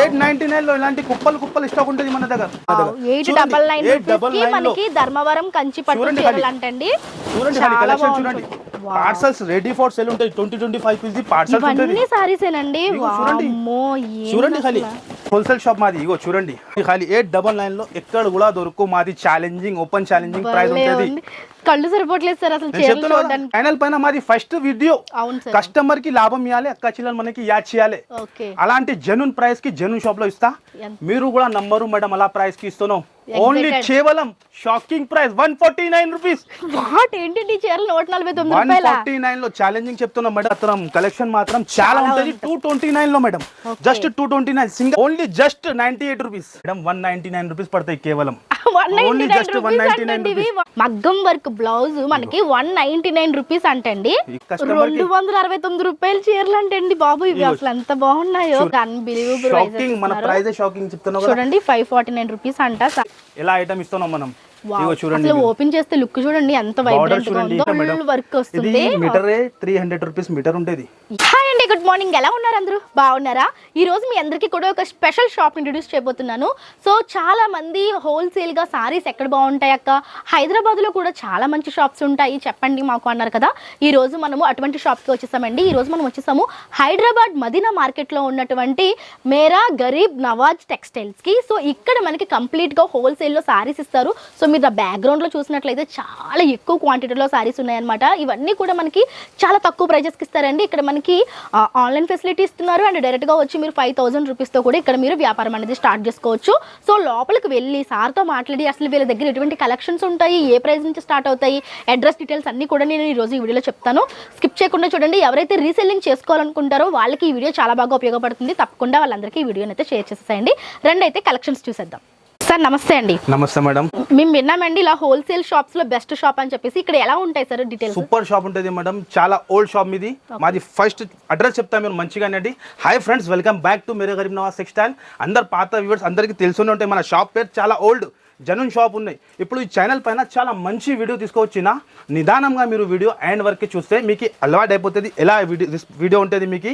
899 లో ఇలాంటి కుప్పలు స్టాక్ ఉంటుంది మన దగ్గర. 899 మనకి ధర్మవరం కంచి పట్టు చీరలు అంటండి. చూడండి కలెక్షన్ చూడండి. పార్సల్స్ రెడీ ఫర్ సేల్ ఉంటాయి. 20-25 పీస్ పార్సల్స్ ఉంటాయి. ఇవన్నీ సారీస్ ఏనండి. చూడండి ఖాళీ హోల్సేల్ షాప్ మాది. ఇగో చూడండి ఖాళీ 899 లో ఎక్కడ కూడా దొరుకు. మాది ఛాలెంజింగ్ ఓపెన్ ఛాలెంజింగ్ ప్రైస్ ఉంటుంది. కళ్ళు సరిపోట్లేదు సార్ అసలు ఛానల్ పైన మాది ఫస్ట్ వీడియో. కస్టమర్ కి లాభం ఇవ్వాలి, అక్క చిల్లలు మనకి యాడ్ చేయాలి. అలాంటి జెన్యూన్ ప్రైస్ కి జెన్యూన్ షాప్ లో ఇస్తా. మీరు కూడా నంబరు మేడం అలా ప్రైస్ కి ఇస్తున్నాం. ఓన్లీ కేవలం షాకింగ్ ప్రైస్ 149 రూపీస్. ఏంటి చీరలు 149 లో ఛాలెంజింగ్ చెప్తున్నాం మేడం. కలెక్షన్ మాత్రం చాలా ఉంటుంది. 229 లో madam, just 229 single. Only just 98 rupees madam. 199 rupees పడతాయి కేవలం. Only just 199 rupees. మగ్గం వర్క్ బ్లౌజ్ మనకి 199 రూపీస్ అంటండి. 269 రూపాయలు చీరలు అంటండి బాబు. ఇవి అసలు ఎంత బాగున్నాయో. షాకింగ్ మన ప్రైస్ షాకింగ్ చెప్తున్నాం చూడండి. 549 రూపీస్ అంట. ఎలా ఐటమ్ ఇస్తున్నాం మనం. చూడండి ఓపెన్ చేస్తే లుక్ చూడండి ఎంత వైబ్రెంట్ గా ఉందో. వర్క్ వస్తుంది. మీటర్ 300 రూపీస్ మీటర్ ఉంటుంది. హాయ్ అండి, గుడ్ మార్నింగ్. ఎలా ఉన్నారు అందరూ? బాగున్నారా? ఈ రోజు మీ అందరికీ కూడా ఒక స్పెషల్ షాప్ ఇంట్రొడ్యూస్ చేయబోతున్నాను. సో చాలా మంది హోల్సేల్ గా సారీస్ ఎక్కడ బాగుంటాయి అక్క, హైదరాబాద్ లో కూడా చాలా మంచి షాప్స్ ఉంటాయి చెప్పండి మాకు అన్నారు కదా. ఈ రోజు మనము అటువంటి షాప్ కి వచ్చేసామండి. ఈ రోజు మనం వచ్చేసాము హైదరాబాద్ మదీనా మార్కెట్ లో ఉన్నటువంటి మేరా గరీబ్ నవాజ్ టెక్స్టైల్స్ కి. సో ఇక్కడ మనకి కంప్లీట్ గా హోల్సేల్ లో సారీస్ ఇస్తారు. సో మీరు బ్యాక్గ్రౌండ్ లో చూసినట్లయితే చాలా ఎక్కువ క్వాంటిటీలో సారీస్ ఉన్నాయన్నమాట. ఇవన్నీ కూడా మనకి చాలా తక్కువ ప్రైజెస్ కి ఇస్తారండి. ఇక్కడ మనకి ఆన్లైన్ ఫెసిలిటీ ఇస్తున్నారు. అండ్ డైరెక్ట్ గా వచ్చి మీరు 5000 రూపీస్ తో కూడా ఇక్కడ మీరు వ్యాపారం అనేది స్టార్ట్ చేసుకోవచ్చు. సో లోపలికి వెళ్ళి సార్తో మాట్లాడి అసలు వీళ్ళ దగ్గర ఎటువంటి కలెక్షన్స్ ఉంటాయి, ఏ ప్రైస్ నుంచి స్టార్ట్ అవుతాయి, అడ్రస్ డీటెయిల్స్ అన్ని కూడా నేను ఈ రోజు ఈ వీడియోలో చెప్తాను. స్కిప్ చేయకుండా చూడండి. ఎవరైతే రీసెల్లింగ్ చేసుకోవాలనుకుంటారో వాళ్ళకి ఈ వీడియో చాలా బాగా ఉపయోగపడుతుంది. తప్పకుండా వాళ్ళందరికీ ఈ వీడియోని అయితే షేర్ చేసేయండి. రెండు అయితే కలెక్షన్స్ చూసేద్దాం. సార్ నమస్తే అండి. నమస్తే మేడం. మేము విన్నామండి ఇలా హోల్సేల్ షాప్స్ లో బెస్ట్ షాప్ అని చెప్పేసి. ఇక్కడ ఎలా ఉంటాయి సార్ డీటెయిల్స్? సూపర్ షాప్ ఉంటుంది మేడం. చాలా ఓల్డ్ షాప్ మీది. మాది ఫస్ట్ అడ్రస్ చెప్తా మీరు మంచిగానే. Hi friends, welcome back to Mera Garib Nawaz textile. అందరు పాత వ్యూవర్స్ అందరికీ తెలుసునే ఉంటాయి. మన షాప్ పేరు చాలా ఓల్డ్ జనూన్ షాప్ ఉన్నాయి. ఇప్పుడు ఈ ఛానల్ పైన చాలా మంచి వీడియో తీసుకొచ్చిన నిదానంగా మీరు వీడియో అండ్ వరకు చూస్తే మీకు అలవాటు అయిపోతుంది ఎలా వీడియో ఉంటుంది మీకు.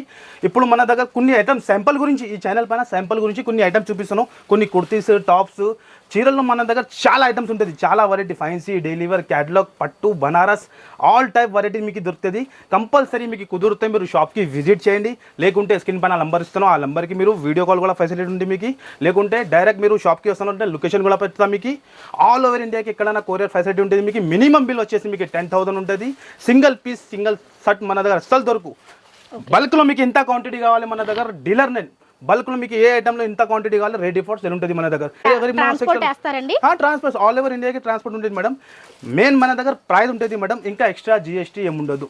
ఇప్పుడు మన దగ్గర కొన్ని ఐటమ్స్ శాంపుల్ గురించి ఈ ఛానల్ పైన శాంపుల్ గురించి కొన్ని ఐటమ్స్ చూపిస్తున్నాం. కొన్ని కుర్తీస్, టాప్స్, చీరల్లో మన దగ్గర చాలా ఐటమ్స్ ఉంటుంది. చాలా variety fancy, daily wear, catalogue, పట్టు, బనారస్, ఆల్ టైప్ వెరైటీ మీకు దొరుకుతుంది. కంపల్సరీ మీకు కుదిరితే మీరు షాప్కి విజిట్ చేయండి. లేకుంటే స్క్రీన్ పైన నంబర్ ఇస్తాను, ఆ నెంబర్కి మీరు వీడియో కాల్ కూడా ఫెసిలిటీ ఉంది మీకు. లేకుంటే డైరెక్ట్ మీరు షాప్కి వస్తానంటే లొకేషన్ కూడా పెడతాం మీకు. ఆల్ ఓవర్ ఇండియాకి ఎక్కడైనా కొరియర్ ఫెసిలిటీ ఉంటుంది మీకు. మినిమం బిల్ వచ్చేసి మీకు 10,000 ఉంటుంది. సింగిల్ పీస్ సింగిల్ షర్ట్ మన దగ్గర అస్సలు దొరుకు. బల్క్లో మీకు ఎంత క్వాంటిటీ కావాలి మన దగ్గర డీలర్ నేను. బల్క్ లో మీకు ఏ ఐటమ్ లో ఇంత క్వాంటిటీ కావాలి రెడీ ఫర్ సేల్ ఉంటుంది మన దగ్గర. ట్రాన్స్పోర్ట్ ఆల్ ఓవర్ ఇండియాకి ట్రాన్స్పోర్ట్ ఉంటుంది మేడం. మెయిన్ మన దగ్గర ప్రైస్ ఉంటుంది మేడం. ఇంకా ఎక్స్ట్రా జిఎస్టీ ఏమి ఉండదు.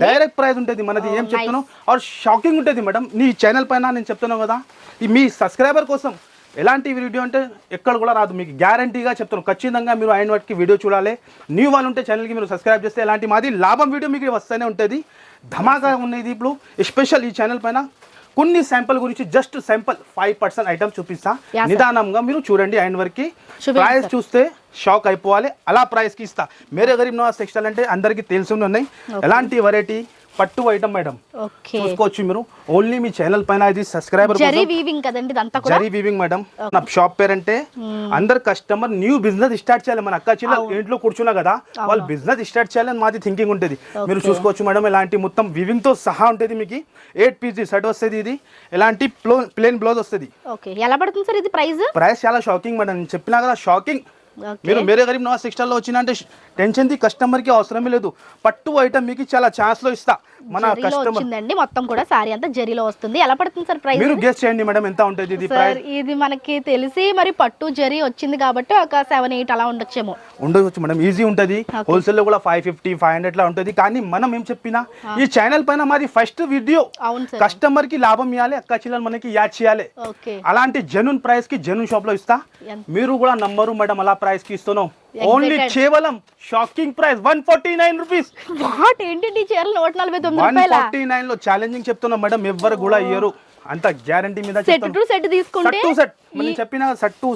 డైరెక్ట్ ప్రైస్ ఉంటుంది మనది. ఏం చెప్తున్నావు ఆర్ షాకింగ్ ఉంటుంది మేడం. నీ ఛానల్ పైన నేను చెప్తున్నాను కదా, మీ సబ్స్క్రైబర్ కోసం ఎలాంటి వీడియో అంటే ఎక్కడ కూడా రాదు మీకు గ్యారంటీగా చెప్తాను. ఖచ్చితంగా మీరు ఆయన వాటికి వీడియో చూడాలి. న్యూ వాళ్ళు ఉంటే ఛానల్కి మీరు సబ్స్క్రైబ్ చేస్తే ఎలాంటి మాది లాభం వీడియో మీకు వస్తూనే ఉంటుంది. ధమాకా ఉన్నది. ఇప్పుడు స్పెషల్ ఈ ఛానల్ పైన కొన్ని శాంపుల్ గురించి జస్ట్ శాంపుల్ 5% ఐటమ్ చూపిస్తా. నిదానంగా మీరు చూడండి. ఆయన వరకు ప్రైస్ చూస్తే షాక్ అయిపోవాలి. అలా ప్రైస్ కి ఇస్తా. మేరా గరీబ్ నవాజ్ టెక్స్టైల్ అంటే అందరికి తెలిసి ఉన్నాయి. ఎలాంటి వెరైటీ పట్టు ఐటమ్ మేడం చూసుకోవచ్చు మీరు. ఓన్లీ మీ ఛానల్ పైన ఇది సబ్స్క్రైబర్ జరీ వీవింగ్ కదండి ఇదంతా కూడా. Zari weaving madam. నా షాప్ పేరంటే అందరు కస్టమర్ న్యూ బిజినెస్ స్టార్ట్ చేయాలి. మన అక్క చిల్లలు ఇంట్లో కూర్చున్నా కదా, వాళ్ళు బిజినెస్ స్టార్ట్ చేయాలని మాది థింకింగ్ ఉంటుంది. మీరు చూసుకోవచ్చు మేడం. ఇలాంటి మొత్తం వీవింగ్ తో సహా ఉంటుంది మీకు. 8 పీస్ షర్ట్ వస్తుంది. ఇది ఎలాంటి ప్లేన్ బ్లౌజ్ వస్తుంది. ఎలా పడుతుంది సార్ ఇది ప్రైస్? ప్రైస్ చాలా షాకింగ్ మేడం. చెప్పినా కదా షాకింగ్. మీరు మేరా గరీబ్ నవాజ్ టెక్స్టైల్ లో వచ్చినంటే టెన్షన్ కస్టమర్ కి అవసరమే లేదు. పట్టు ఐటమ్ మీకు చాలా ఛాన్స్ లో ఇస్తా. మన కస్టమర్ మొత్తం కూడా సారీ అంతా జరీలో వస్తుంది. ఎలా పడుతుంది సార్ ప్రైస్? మీరు గెస్ చేయండి మేడం ఎంత ఉంటుంది ఇది ప్రైస్. ఇది మనకి తెలిసి మరి పట్టు జరీ వచ్చింది కాబట్టి ఒక 7-8 అలా ఉండొచ్చేమో. ఉండొచ్చు మేడం. ఈజీ ఉంటుంది. హోల్సేల్ లో కూడా 550-500 లా ఉంటుంది. కానీ మనం ఏం చెప్పినా ఈ ఛానల్ పైన మాది ఫస్ట్ వీడియో. కస్టమర్ కి లాభం ఇవ్వాలి, అక్క చిల్లలు మనకి యాడ్ చేయాలి. అలాంటి జెన్యూన్ ప్రైస్ కి జెన్యూన్ షాప్ లో ఇస్తా. మీరు కూడా నంబరు మేడం అలా ప్రైస్ కి ఇస్తున్నాం. ఓన్లీ కేవలం షాకింగ్ ప్రైస్ 149 రూపీస్. ఏంటి చీరలు 149 లో ఛాలెంజింగ్ చెప్తున్నాం మేడం. ఎవ్వరు కూడా ఇయ్యరు. అంత గ్యారంటీ మీద సెట్ తీసుకుంటే మనం చెప్పిన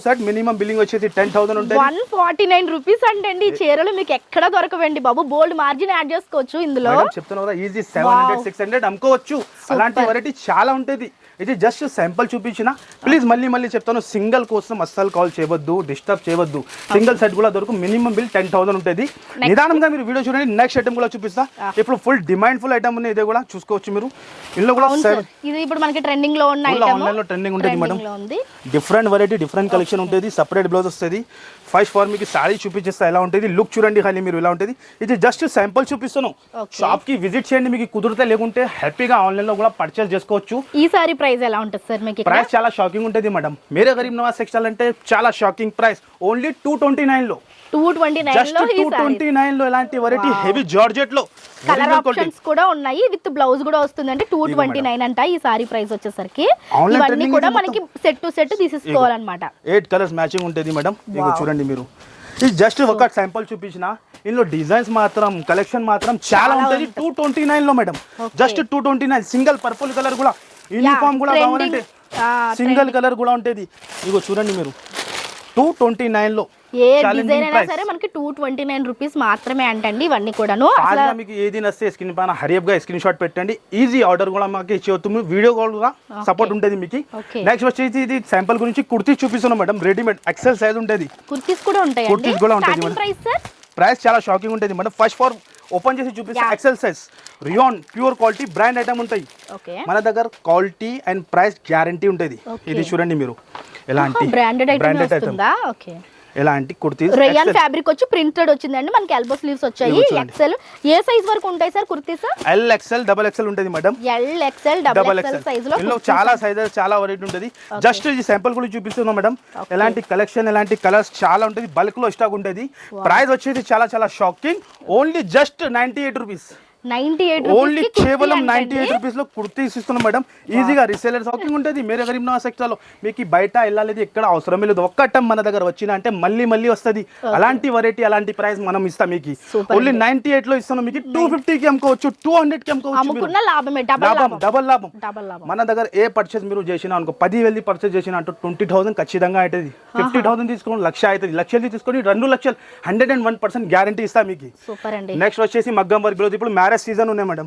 సెట్ మినిమం బిల్లింగ్ వచ్చేసి 10,000 ఉంటుంది. 149 రూపీస్ అంటే ఈ చీరలు మీకు ఎక్కడ దొరకవండి బాబు. బోల్డ్ మార్జిన్ యాడ్ చేసుకోవచ్చు ఇందులో. చెప్తున్నా కదా ఈజీ 700-600 అమ్ముకోవచ్చు. అలాంటి వెరైటీ చాలా ఉంటుంది. ఇది జస్ట్ శాంపుల్ చూపించిన. ప్లీజ్ మళ్ళీ చెప్తాను, సింగిల్ కోసం అస్సలు కాల్ చేయవద్దు, డిస్టర్బ్ చేయవద్దు. సింగిల్ సెట్ కూడా దొరకు మినిమం బిల్ 10,000 ఉంటుంది. నిదానంగా మీరు వీడియో చూడండి. నెక్స్ట్ ఐటమ్ కూడా చూపిస్తా. ఇప్పుడు ఫుల్ డిమాండ్ ఫుల్ ఐటమ్ ఉంది, ఇదే కూడా చూసుకోవచ్చు మీరు. ఇందులో కూడా ఇది ఇప్పుడు మనకి ట్రెండింగ్ లో ఉన్న ఆన్లైన్ లో ట్రెండింగ్ ఉంటుంది madam. Different variety different collection ఉంటుంది. సపరేట్ బ్లౌజ్ వస్తుంది. ఫస్ట్ ఫార్ మీకు సారీ చూపించేస్తా ఎలా ఉంటుంది. లుక్ చూడండి ఖాళీ మీరు ఎలా ఉంటుంది. ఇది జస్ట్ శాంపుల్ చూపిస్తాను. షాప్ కి విజిట్ చేయండి, మీకు కుదిరితే లేకుంటే హ్యాపీగా ఆన్లైన్ లో కూడా పర్చేస్ చేసుకోవచ్చు. ఈ సారీ ప్రైస్ ఎలా ఉంటుంది సార్? మీకు ప్రైస్ చాలా షాకింగ్ ఉంటుంది మేడం. మేరే గరీబ్ నవాజ్ టెక్స్టైల్ అంటే చాలా షాకింగ్ ప్రైస్. ఓన్లీ 229 లో, 229 లో ఇలాంటి వెరైటీ హెవీ జార్జెట్ లో కలర్ ఆప్షన్స్ కూడా ఉన్నాయి. విత్ బ్లౌజ్ కూడా వస్తుంది. అంటే 229 అంట ఈ సారీ ప్రైస్ వచ్చేసరికి. ఇవన్నీ కూడా మనకి సెట్ టు సెట్ తీసుకోవాలన్నమాట. 8 కలర్స్ మ్యాచింగ్ ఉంటుంది మేడం. ఇగో చూడండి మీరు. ఇది జస్ట్ ఒక శాంపుల్ చూపించిన. ఇందులో డిజైన్స్ మాత్రం కలెక్షన్ మాత్రం చాలా ఉంటుంది. 229 లో madam. Just 229. Single purple colour కూడా యూనిఫామ్ కూడా కావాలంటే సింగిల్ కలర్ కూడా ఉంటుంది. ఇగో చూడండి మీరు. 229 లో ఏ డిజైన్ అయినా సరే మనకి 229 రూపీస్ మాత్రమే అంటండి. ఇవన్నీ కూడాను మీకు ఏది నస్తే స్క్రీన్ పైన హరియప్గా స్క్రీన్ షాట్ పెట్టండి. ఈజీ ఆర్డర్ కూడా మాకు ఇచ్చేవుతుంది. వీడియో కాల్ కూడా సపోర్ట్ ఉంటుంది మీకు. నెక్స్ట్ వచ్చేసి ఇది శాంపుల్ గురించి కుర్తీస్ చూపిస్తున్నాం మేడం. రెడీమేడ్ ఎక్సెల్ సైజ్ ఉంటుంది. కుర్తీస్ కూడా ఉంటాయి. కుర్తీస్ కూడా ఉంటుంది మేడం. ప్రైస్ చాలా షాకింగ్ ఉంటుంది మేడం. ఫస్ట్ ఫార్ ఓపెన్ చేసి చూపిస్తే XL size rayon pure quality brand item ఉంటాయి మన దగ్గర. క్వాలిటీ అండ్ ప్రైస్ గ్యారంటీ ఉంటుంది. ఇది చూడండి మీరు ఎలాంటి బ్రాండెడ్ ఐటమ్. ఎలాంటి కుర్తీస్ రేయాన్ ఫ్యాబ్రిక్ వచ్చి ప్రింటెడ్ వచ్చిందండి. మనకి ఎల్బో స్లీవ్స్ వచ్చాయి. ఎక్సెల్ ఏ సైజ్ వరకు ఉంటాయి sir kurtis? L XL double XL ఉంటుంది madam. L XL double XL size లో ఇందులో చాలా సైజెస్ చాలా వెరైటీ ఉంటుంది. జస్ట్ ఇది శాంపుల్ కూడా చూపిస్తున్నాం మేడం. ఎలాంటి కలెక్షన్ ఎలాంటి కలర్స్ చాలా ఉంటుంది. బల్క్ లో స్టాక్ ఉంటుంది. ప్రైస్ వచ్చేది చాలా చాలా shocking. Only just 98 rupees. 98 only కేవలం 98 రూపీస్ లో కుర్తీస్ ఇస్తున్నాం మేడం. ఈజీగా రీసేలర్ షాపింగ్ ఉంటుంది. మేరే గరీబ్ నవాజ్ టెక్స్టైల్ లో మీకు బయట వెళ్ళాలి ఎక్కడ అవసరం లేదు. ఒక్క టైం మన దగ్గర వచ్చిన అంటే మళ్ళీ వస్తుంది. అలాంటి వెరైటీ అలాంటి ప్రైస్ మనం ఇస్తాం మీకు. ఓన్లీ 98 లో ఇస్తున్నాం మీకు. 250 కి అమ్ముకోవచ్చు, 200 కి అమ్ముకోవచ్చు. డబల్ లాభం. మన దగ్గర ఏ పర్చేస్ మీరు చేసినా అనుకో 10,000 పర్చేస్ చేసినా అంటే 20,000 ఖచ్చితంగా అవుతుంది. 50,000 తీసుకోండి 1,00,000 అవుతుంది. లక్షలు తీసుకొని 2 లక్షలు 101% గ్యారంటీ ఇస్తాం మీకు. నెక్స్ట్ వచ్చేసి మగ్గం వర్క్ బ్లౌజ్. ఇప్పుడు సీజన్ ఉన్నాయి మేడం.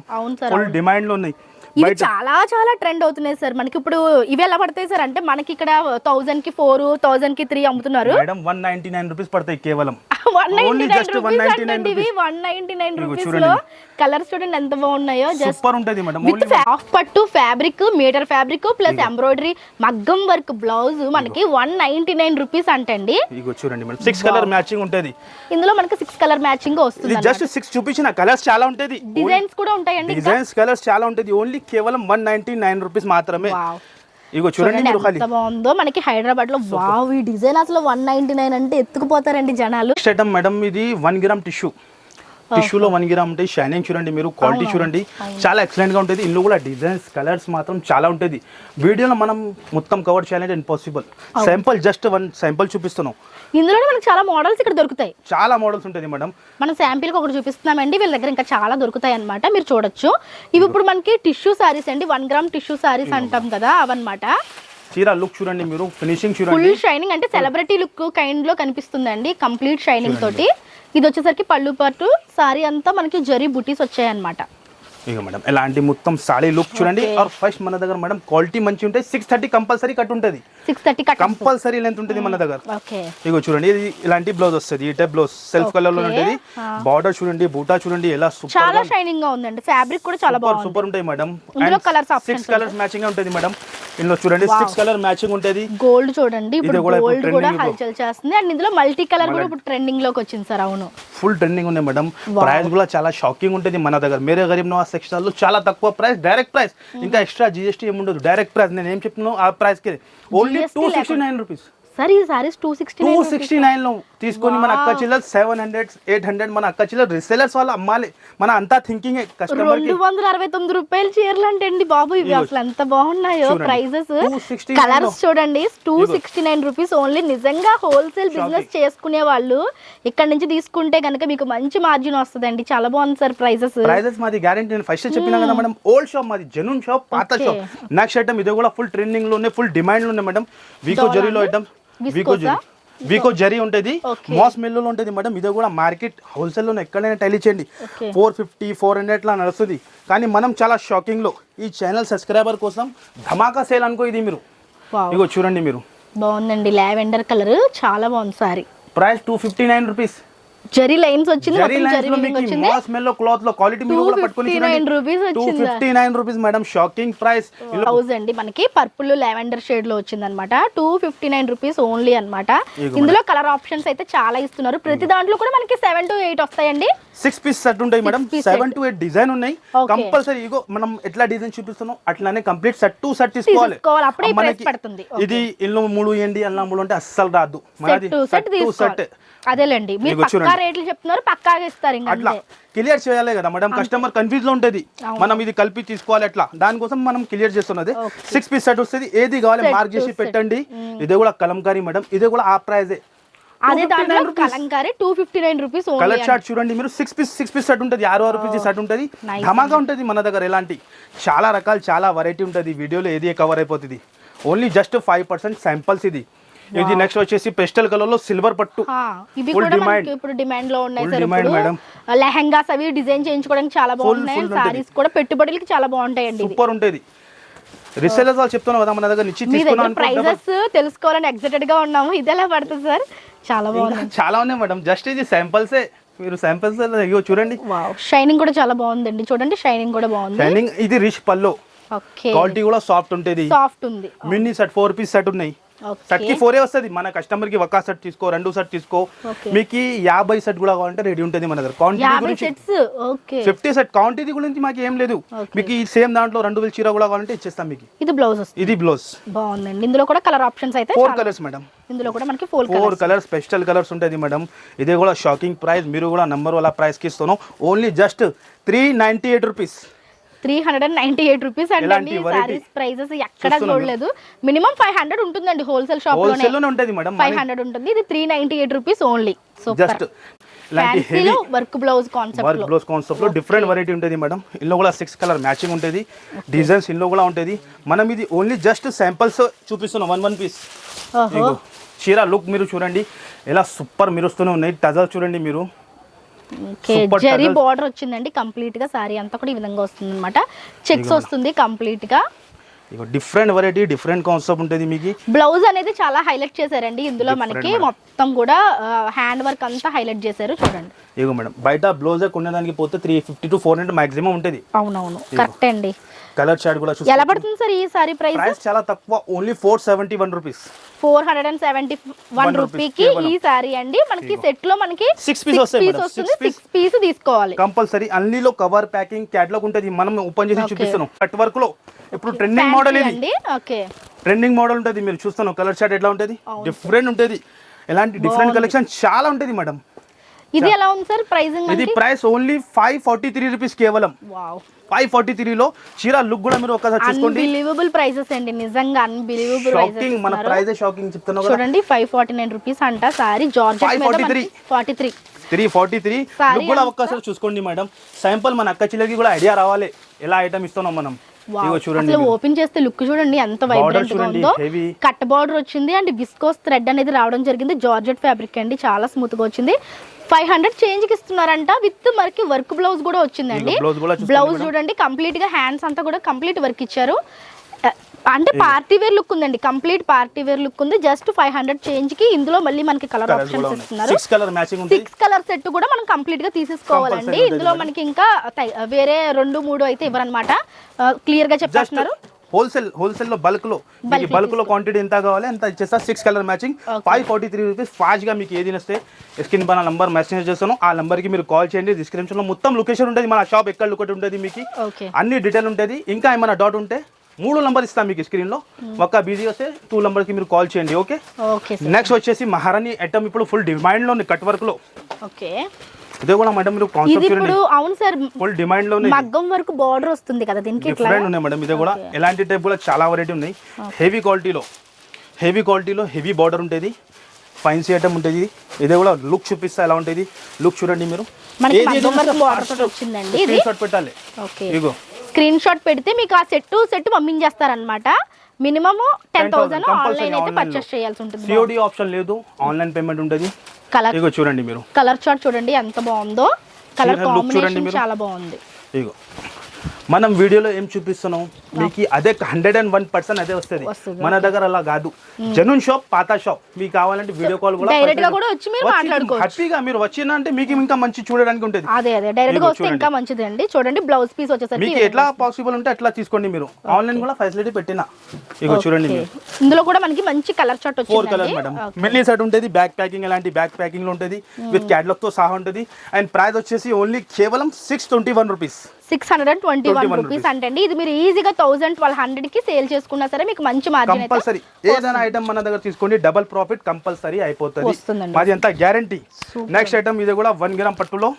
ఫుల్ డిమాండ్ లో ఉన్నాయి. ఇవి చాలా ట్రెండ్ అవుతున్నాయి సార్. మనకి ఇప్పుడు ఇవి ఎలా పడతాయి సార్ అంటే మనకి ఇక్కడ 1000 కి 4, 1000 కి 3 అమ్ముతున్నారు మేడం. 199 రూపీస్ పడతాయి కేవలం. 199 రూపీస్ లో కలర్స్ చూడండి ఎంత బాగున్నాయో. సూపర్ ఉంటది మేడం. విత్ హాఫ్ పట్టు fabric, metre fabric plus embroidery మగ్గం వర్క్ బ్లౌజ్ మనకి 199 రూపీస్ అంటండి. ఇగో చూడండి మేడం. 6 కలర్ మ్యాచింగ్ ఉంటది. ఇందులో మనకి 6 కలర్ మ్యాచింగ్ వస్తుంది. జస్ట్ 6 చూపించిన కలర్స్ చాలా ఉంటది. డిజైన్స్ కూడా ఉంటాయండి. డిజైన్స్ కలర్స్ చాలా ఉంటది. ఓన్లీ కేవలం 199 రూపీస్ మాత్రమే. ఇగో చూడండి మీరు ఖాళీ ఎంత బాగుందో. మనకి హైదరాబాద్ లో వావ్ ఈ డిజైన్ అసలు 199 అంటే ఎత్తుకుపోతారండి జనాలు. నెక్స్ట్ ఐటమ్ మేడం ఇది 1 గ్రామ్ టిష్యూ. టిష్యూలో 1 గ్రామ్ ఉంటాయి. షైనింగ్ చూడండి మీరు. క్వాలిటీ చూడండి చాలా ఎక్సలెంట్ గా ఉంటుంది. ఇందులో కూడా డిజైన్స్ కలర్స్ మాత్రం చాలా ఉంటుంది. వీడియోలో మనం మొత్తం కవర్ చేయాలంటే ఇంపాసిబుల్. శాంపుల్ జస్ట్ 1 శాంపుల్ చూపిస్తున్నాం. ఇందులోనే మనకి చాలా మోడల్స్ ఇక్కడ దొరుకుతాయి. చాలా మోడల్స్ ఉంటుంది మేడం. మనం శాంపిల్ కి ఒకటి చూపిస్తున్నామండి. వీళ్ళ దగ్గర ఇంకా చాలా దొరుకుతాయి అన్నమాట. మీరు చూడొచ్చు. ఇవి ఇప్పుడు మనకి టిష్యూ సారీస్ అండి. 1 గ్రామ్ టిష్యూ సారీస్ అంటాం కదా అవన్నమాట. చీర లుక్ చూడండి మీరు. ఫినిషింగ్ చూడండి. ఫుల్ షైనింగ్ అంటే సెలబ్రిటీ లుక్ కైండ్ లో కనిపిస్తుందండి. కంప్లీట్ షైనింగ్ తోటి. ఇది వచ్చేసరికి పళ్ళు పట్టు సారీ అంతా మనకి జరీ బుటీస్ వచ్చాయి అన్నమాట. ఇక మేడం ఎలాంటి మొత్తం సారీ లుక్ చూడండి. ఆర్ ఫస్ట్ మన దగ్గర మేడం క్వాలిటీ మంచి ఉంటాయి. 630 కంపల్సరీ కట్ ఉంటుంది. 630 కట్ కంపల్సరీ లెంత్ ఉంటుంది మన దగ్గర. ఓకే ఇగో చూడండి ఇది ఇలాంటి బ్లౌజ్ వస్తుంది. ఈ టైప్ బ్లౌజ్ సెల్ఫ్ కలర్ లో ఉంటుంది. బార్డర్ చూడండి, బూటా చూడండి ఎలా సూపర్ చాలా షైనింగ్ గా ఉందండి. ఫ్యాబ్రిక్ కూడా చాలా బాగుంది. సూపర్ ఉంటాయి మేడం. ఇందులో కలర్స్ ఆప్షన్స్ 6 కలర్స్ మ్యాచింగ్ ఉంటుంది మేడం. ఇందులో చూడండి 6 కలర్ మ్యాచింగ్ ఉంటుంది. గోల్డ్ చూడండి. ఇప్పుడు గోల్డ్ కూడా హల్చల్ చేస్తుంది. అండ్ ఇందులో మల్టీ కలర్ కూడా ఇప్పుడు ట్రెండింగ్ లోకి వచ్చింది సార్. అవును ఫుల్ ట్రెండింగ్ ఉన్నాయి మేడం. ప్రైస్ కూడా చాలా షాకింగ్ ఉంటుంది మన దగ్గర. మేరే గరీబ్ నవాజ్ టెక్స్టైల్ లో చాలా తక్కువ ప్రైస్, డైరెక్ట్ ప్రైస్. ఇంకా ఎక్స్ట్రా జీఎస్టీ ఏముండదు. Direct price. నేను ఏం చెప్తున్నాను ఆ ప్రైస్ కి ఓన్లీ 269 రూపీస్. సార్ ఈ సారీస్ 269 లో తీసుకొని మన అక్క చెల్లెలు 700, 800 మన అక్క చెల్లెలు రీసెలర్స్ వాళ్ళు అమ్మాలి. మన అంతా థింకింగ్ కస్టమర్ కి 269 రూపాయలు చీరలు అంటే అండి బాబు. ఇవి అసలు ఎంత బాగున్నాయో ప్రైజెస్. కలర్స్ చూడండి. 269 రూపీస్ ఓన్లీ. నిజంగా హోల్సేల్ బిజినెస్ చేసుకునే వాళ్ళు ఇక్కడ నుంచి తీసుకుంటే కనుక మీకు మంచి మార్జిన్ వస్తుందండి. చాలా బాగుంది సార్ ప్రైజెస్. మాది గ్యారెంటీ. నేను ఫస్ట్ చెప్పినా కదా మేడం. ఓల్డ్ షాప్ మాది, జెన్యూన్ షాప్, పాత షాప్. నెక్స్ట్ ఐటమ్ ఇది కూడా ఫుల్ ట్రెండింగ్ లో ఉన్నాయి, ఫుల్ డిమాండ్ లో ఉన్నాయి మేడం. వీకో జరీలో ఐటమ్. వీకో జరీ వీకో జరీ ఉంటుంది, Okay. మాస్ మిల్లు ఉంటుంది మేడం. ఇది కూడా మార్కెట్ హోల్సేల్ లో ఎక్కడైనా టైల్ ఇచ్చేయండి Okay. 450 400 లా నడుస్తుంది. కానీ మనం చాలా షాకింగ్ లో ఈ ఛానల్ సబ్స్క్రైబర్ కోసం ధమాకా సేల్ అనుకో ఇది మీరు. వావ్, ఇగో చూడండి మీరు, బాగుందండి. లావెండర్ కలర్ చాలా బాగుంది sorry. Price 259 rupees. Zari lines వచ్చింది, జరీ మొత్తం లైన్స్ జరీ లో weaving మీకు వచ్చింది. మాస్ మెల్లో క్లాత్ లో క్వాలిటీ మీరు కూడా పట్టుకొని 259 రూపీస్ వచ్చిందా? 259 rupees madam, shocking price. Blouse అండి మనకి పర్పుల్ లావెండర్ షేడ్ లో వచ్చింది అనమాట. 259 రూపీస్ ఓన్లీ అన్నమాట. ఇదిగో ఇందులో కలర్ ఆప్షన్స్ అయితే చాలా ఇస్తున్నారు. ప్రతి దాంట్లో కూడా మనకి 7 to 8 వస్తాయండి. 6 పీస్ సెట్ ఉంటాయి మేడం, 6 piece 7 to 8 డిజైన్ ఉన్నాయి. Okay. కంపల్సరీ ఇగో మనం ఎట్లా డిజైన్ చూపిస్తున్నాం అట్లానే కంప్లీట్ సెట్ టు సెట్ తీసుకోవాలి. తీసుకోవాలి, అప్పుడే ఈ మనకి price పడుతుంది. Okay. ఇది ఇల్లు 3 ఏంటి అల్లా 3 అంటే అస్సలు రాదు మనది. సెట్ టు సెట్ తీసుకోవాలి. అదేలేండి, మీరు ఇదిగో పక్కా చూడండి. రేట్లు చెప్తున్నారు, పక్కాగా ఇస్తారు ఇంకా అట్లా అంతే. క్లియర్ చేయాలి కదా మేడం, కస్టమర్ కన్ఫ్యూజ్ లో ఉంటది. అవును. మనం ఇది కలిపి తీసుకోవాలి అట్లా, దానికోసం మనం క్లియర్ చేస్తున్నది. Okay. 6 పీస్ సెట్ వస్తుంది, ఏది కావాలి Set మార్క్ to చేసి set. పెట్టండి. ఇది కూడా కలంకారీ మేడం, ఇది కూడా ఆ ప్రైజే. అదే దాంట్లో Kalamkari 259 rupees only. Colour chart చూడండి మీరు, 6 పీస్ సెట్ ఉంటుంది, 6 రూపీస్ సెట్ ఉంటుంది. nice ధమాగా ఉంటుంది మన దగ్గర. ఎలాంటి చాలా రకాలు చాలా వెరైటీ ఉంటుంది. వీడియోలో ఏది కవర్ అయిపోతుంది. ఓన్లీ జస్ట్ 5% శాంపిల్స్ ఇది. ఇది నెక్స్ట్ వచ్చేసి పెస్టల్ కలర్ లో సిల్వర్ పట్టు. ఇవి Full కూడా demand. మనకి ఇప్పుడు డిమాండ్ లో ఉన్నాయి Full సార్. demand, ఇప్పుడు madam. లెహంగాస్ అవి డిజైన్ చేయించుకోవడానికి చాలా బాగున్నాయి. full సారీస్ కూడా పెట్టుబడులకి చాలా బాగుంటాయండి. ఇవి సూపర్ ఉంటుంది. రీసెలర్స్ వాళ్ళు చెప్తున్నా కదా మన దగ్గర నుంచి మీ దగ్గర తీసుకున్నాను. ప్రైజెస్ తెలుసుకోవాలని ఎక్సైటెడ్ గా ఉన్నాము. ఇది ఎలా పడుతుంది సార్? చాలా బాగుంది. చాలా ఉన్నాయి మేడం, జస్ట్ ఇది శాంపిల్సే. మీరు శాంపిల్స్ ఇగో చూడండి. వావ్, షైనింగ్ కూడా చాలా బాగుందండి. చూడండి షైనింగ్ కూడా బాగుంది. షైనింగ్. ఇది రిచ్ పల్లో, ఓకే, క్వాలిటీ కూడా సాఫ్ట్ ఉంటుంది. సాఫ్ట్ ఉంది. మినీ సెట్ 4 పీస్ సెట్ ఉన్నాయి. సెట్ కి 4 వస్తుంది. మన కస్టమర్ కి ఒక సెట్ తీసుకో, 2 సెట్ తీసుకో. Okay. మీకు 50 సెట్ కూడా కావాలంటే రెడీ ఉంటుంది మన దగ్గర. క్వాంటిటీ 50 గురించి సెట్స్. ఓకే, 50 సెట్ క్వాంటిటీ గురించి మాకు ఏం లేదు. Okay. మీకు ఈ సేమ్ దాంట్లో 2000 చీర కూడా కావాలంటే ఇచ్చేస్తాం మీకు. ఇది బ్లౌజ్ వస్తుంది. ఇది బ్లౌజ్. బాగుందండి. ఇందులో కూడా కలర్ ఆప్షన్స్ అయితే 4 చాలా. Colours madam. ఇందులో కూడా మనకి 4 4 కలర్స్ పెస్టల్ కలర్స్ ఉంటుంది మేడం. ఇది కూడా షాకింగ్ ప్రైస్. మీరు కూడా నంబర్ వాళ్ళ ప్రైస్ కి ఇస్తున్నాం. Only just 398 rupees. 398 రూపీస్ అండి. ఎలాంటి variety? సారీస్ ప్రైజెస్ ఎక్కడ చూడలేదు. మినిమం 500 ఉంటుందండి హోల్సేల్ షాప్ లోనే. హోల్సేల్ లోనే ఉంటుంది మేడం. 500 ఉంటుంది. ఇది 398 రూపీస్ ఓన్లీ. సూపర్. జస్ట్ ఇలాంటి heavy work blouse concept work లో. బ్లౌజ్ కాన్సెప్ట్ లో డిఫరెంట్ వెరైటీ ఉంటుంది మేడం. ఇందులో కూడా 6 కలర్ మ్యాచింగ్ ఉంటుంది. డిజైన్స్ ఇందులో కూడా ఉంటుంది. మనం ఇది ఓన్లీ జస్ట్ శాంపిల్స్ చూపిస్తున్నాం. 1 పీస్. ఓహో, చీర లుక్ మీరు చూడండి ఎలా సూపర్ మెరుస్తూనే ఉన్నాయి. టజల్ చూడండి మీరు. Okay, Super zari tussles. Border వచ్చిందండి. కంప్లీట్ గా సారీ అంతా కూడా ఈ విధంగా వస్తుంది అనమాట. చెక్స్ వస్తుంది కంప్లీట్ గా. ఇక డిఫరెంట్ వెరైటీ డిఫరెంట్ కాన్సెప్ట్ ఉంటుంది మీకు. బ్లౌజ్ అనేది చాలా హైలైట్ చేశారండి. ఇందులో Different మనకి madam. మొత్తం కూడా హ్యాండ్ వర్క్ అంతా హైలైట్ చేశారు. చూడండి. ఇగో మేడం, బయట బ్లౌజ్ కొనేదానికి పోతే 350 to 400 మాక్సిమం ఉంటుంది. అవునవును, కరెక్ట్ అండి. కలర్ చార్ట్ కూడా ఎలా పడుతుంది సార్ ఈ సారీ ప్రైస్? ప్రైస్ చాలా తక్కువ, ఓన్లీ 471 రూపీస్. 471 రూపీకి ఈ సారీ అండి. మనకి సెట్ లో మనకి 6 పీస్ వస్తాయి మేడం. 6 పీస్ తీసుకోవాలి కంపల్సరీ. అన్నిలో కవర్ ప్యాకింగ్ క్యాటలాగ్ ఉంటుంది. మనం ఓపెన్ చేసి Okay. చూపిస్తున్నాం. కట్ వర్క్ లో ఇప్పుడు ట్రెండింగ్ మోడల్ ఇది. అండి. ఓకే, ట్రెండింగ్ మోడల్ ఉంటుంది. మీరు చూస్తున్నాం కలర్ చార్ట్ ఎట్లా ఉంటుంది, డిఫరెంట్ ఉంటుంది. ఎలాంటి డిఫరెంట్ కలెక్షన్ చాలా ఉంటుంది మేడం. ఇది ఎలా ఉంది సార్ ప్రైసింగ్? ఇది ప్రైస్ ఓన్లీ 543 రూపీస్ కేవలం. వావ్, 543 లో చీర లుక్ కూడా మీరు ఒకసారి చూసుకోండి. అన్బిలీవబుల్ ప్రైసెస్ అండి, నిజంగా అన్బిలీవబుల్ షాకింగ్. మన ప్రైస్ షాకింగ్ చెప్తున్నా కదా. చూడండి 549 రూపీస్ అంట సారీ. జార్జెట్ మీద 543. 43. 343 Saree లుక్ కూడా అంతా? ఒక్కసారి చూసుకోండి మేడం. శాంపుల్ మన అక్క చెల్లెకి కూడా ఐడియా రావాలి ఎలా ఐటమ్ ఇస్తున్నాం మనం. ఇగో చూడండి అసలు ఓపెన్ చేస్తే లుక్ చూడండి ఎంత వైబ్రెంట్ గా చూడండి, ఉందో. heavy. కట్ బార్డర్ వచ్చింది అండ్ విస్కోస్ థ్రెడ్ అనేది రావడం జరిగింది. జార్జెట్ ఫ్యాబ్రిక్ అండి, చాలా స్మూత్ గా వచ్చింది. 500 చేంజ్ కి ఇస్తున్నారంట. విత్ మనకి వర్క్ బ్లౌజ్ కూడా వచ్చిందండి. ఇగో blouse కూడా చూసుకోండి బ్లౌజ్ మేడం. చూడండి కంప్లీట్ గా హ్యాండ్స్ అంతా కూడా కంప్లీట్ వర్క్ ఇచ్చారు. అంటే పార్టీ వేర్ లుక్ ఉందండి, కంప్లీట్ పార్టీ వేర్ లుక్ ఉంది. జస్ట్ 500 చేంజ్ కి ఇందులో మళ్ళీ మనకి కలర్ Colours ఆప్షన్స్ కూడా ఉన్నాయి. ఇస్తున్నారు. 6 కలర్ మ్యాచింగ్ ఉంటుంది. 6 కలర్ సెట్ కూడా మనం కంప్లీట్ గా తీసేసుకోవాలండి. Compulsory ఇందులో ఉంటుంది మనకి ఇంకా వేరే 2, 3 అయితే ఇవ్వరనమాట. క్లియర్ గా జస్ట్ చెప్పేస్తున్నారు. హోల్సేల్ లో బల్క్ లో మీకు బల్క్ లో క్వాంటిటీ ఎంత కావాలి ఎంత ఇచ్చేస్తా. 6 కలర్ మ్యాచింగ్ 543 రూపీస్. ఫాస్ట్ గా మీకు ఏది నస్తే స్క్రీన్ పైన నంబర్ మెసేజ్ చేస్తాను. ఆ నంబర్ కి మీరు కాల్ చేయండి. డిస్క్రిప్షన్ లో మొత్తం లొకేషన్ ఉంటుంది. మన షాప్ ఎక్కడ లొకేట్ ఉంటుంది మీకు ఓకే, అన్ని డీటెయిల్ ఉంటుంది. ఇంకా ఏమైనా డౌట్ ఉంటే 3 నంబర్ ఇస్తాం మీకు స్క్రీన్ లో. ఒక బిజీ వస్తే 2 నంబర్ కి మీరు కాల్ చేయండి. ఓకే, ఓకే నెక్స్ట్ వచ్చేసి మహారాణి ఐటమ్ ఇప్పుడు ఫుల్ డిమాండ్ లో ఉంది. కట్ వర్క్ లో ఓకే. ఇదే కూడా మేడం మీరు ఇది కాన్సెప్ట్ ఇప్పుడు చూడండి, అవును సార్, ఫుల్ డిమాండ్ లో మగ్గం వరకు బార్డర్ వస్తుంది కదా దీనికి. ఇట్లా డిఫరెంట్ ఉన్నాయి మేడం. ఇదే కూడా ఎలాంటి టైప్ కూడా చాలా వెరైటీ ఉన్నాయి. హెవీ క్వాలిటీలో హెవీ బార్డర్ ఉంటుంది. ఫైన్సీ ఐటమ్ ఉంటుంది. ఇదే కూడా లుక్ చూపిస్తా ఎలా ఉంటుంది. లుక్ చూడండి మీరు. మనకి ఏది మగ్గం ఏదైనా వర్క్ సరే బార్డర్ fast తోటి వచ్చిందండి ఇది. స్క్రీన్ షాట్ పెట్టాలి. ఓకే, ఇగో స్క్రీన్ షాట్ పెడితే మీకు ఆ సెట్ పంపించేస్తారనమాట. మినిమమ్ 10,000 ఆన్లైన్ అయితే పర్చేస్ చేయాల్సి ఉంటుంది. సిఓడి ఆప్షన్ లేదు, ఆన్లైన్ పేమెంట్ ఉంటుంది. కలర్ ఇగో చూడండి మీరు, కలర్ చార్ట్ చూడండి ఎంత బాగుందో, కలర్ కాంబినేషన్ చాలా బాగుంది. ఇగో మనం వీడియోలో ఏం చూపిస్తున్నాం మీకు అదే 101% అదే వస్తుంది. మన దగ్గర అలా కాదు, జెన్యూన్ షాప్, పాత షాప్. మీకు కావాలంటే వీడియో కాల్ కూడా డైరెక్ట్ గా కూడా వచ్చి మీరు మాట్లాడుకోవచ్చు. హ్యాపీగా మీరు వచ్చినా అంటే మీకు ఇంకా మంచి చూడడానికి ఉంటుంది. అదే డైరెక్ట్ గా వస్తే ఇంకా మంచిది అండి. చూడండి బ్లౌజ్ పీస్ వచ్చేసరికి మీకు ఎట్లా పాసిబుల్ ఉంటే అట్లా తీసుకోండి. మీరు ఆన్లైన్ కూడా ఫెసిలిటీ పెట్టినా. ఇగో చూడండి మీరు, ఇందులో కూడా మనకి మంచి కలర్ చార్ట్ వచ్చింది. 4 కలర్ మేడం. మినీ సెట్ ఉంటుంది, బ్యాక్ ప్యాకింగ్ ఎలాంటి బ్యాక్ ప్యాకింగ్ లో ఉంటుంది, విత్ క్యాటలాగ్ తో సహా ఉంటుంది. అండ్ ప్రైస్ వచ్చేసి ఓన్లీ కేవలం 621 రూపీస్. 621 రూపీస్ అంటే ఇది మీరు ఈజీగా 1,200 కి సేల్ చేసుకున్నా సరే మీకు మంచి మార్జిన్ కంపల్సరీ. ఏదైనా ఐటమ్ మన దగ్గర తీసుకోండి, డబుల్ ప్రాఫిట్ కంపల్సరీ అయిపోతుంది. మాది అంతా గ్యారంటీ. నెక్స్ట్ ఐటమ్ ఇది కూడా 1 గ్రామ్ పట్టులో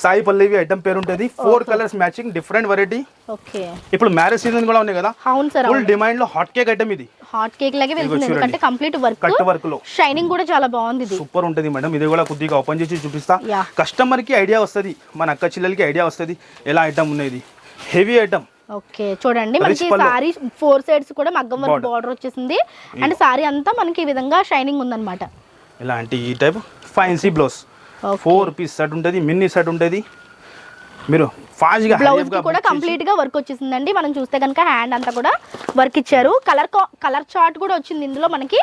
సాయి పల్లవి ఐటమ్ పేరు ఉంటుంది. 4 colours matching, different variety. Okay, ఇప్పుడు మ్యారేజ్ సీజన్ కూడా ఉన్నాయి కదా. అవును సార్, ఫుల్ డిమాండ్ లో హాట్ కేక్ ఐటమ్ ఇది. హాట్ కేక్ లాగే వెళ్తుంది, ఎందుకంటే కంప్లీట్ వర్క్, కట్ వర్క్ లో షైనింగ్ కూడా చాలా బాగుంది. ఇది సూపర్ ఉంటుంది మేడం. ఇది కూడా కొద్దిగా ఓపెన్ చేసి చూపిస్తా. కస్టమర్ కి ఐడియా వస్తుంది, మన అక్క చెల్లెలకి ఐడియా వస్తుంది ఎలా ఐటమ్ ఉన్నది. Heavy item. ఓకే చూడండి, మనకి సారీ 4 సైడ్స్ కూడా మగ్గం వర్క్ బార్డర్ వచ్చేసింది. అండ్ సారీ అంతా మనకి ఈ విధంగా షైనింగ్ ఉందన్నమాట. ఇలాంటి ఈ type fancy blouse 4 piece set ఉంటుంది, మినీ సెట్ ఉంటుంది. మీరు ఫాస్ట్ గా బ్లౌజ్ కూడా కంప్లీట్ గా వర్క్ వచ్చేసిందండి. మనం చూస్తే కనుక హ్యాండ్ అంతా కూడా వర్క్ ఇచ్చారు. కలర్ చార్ట్ కూడా వచ్చింది ఇందులో మనకి.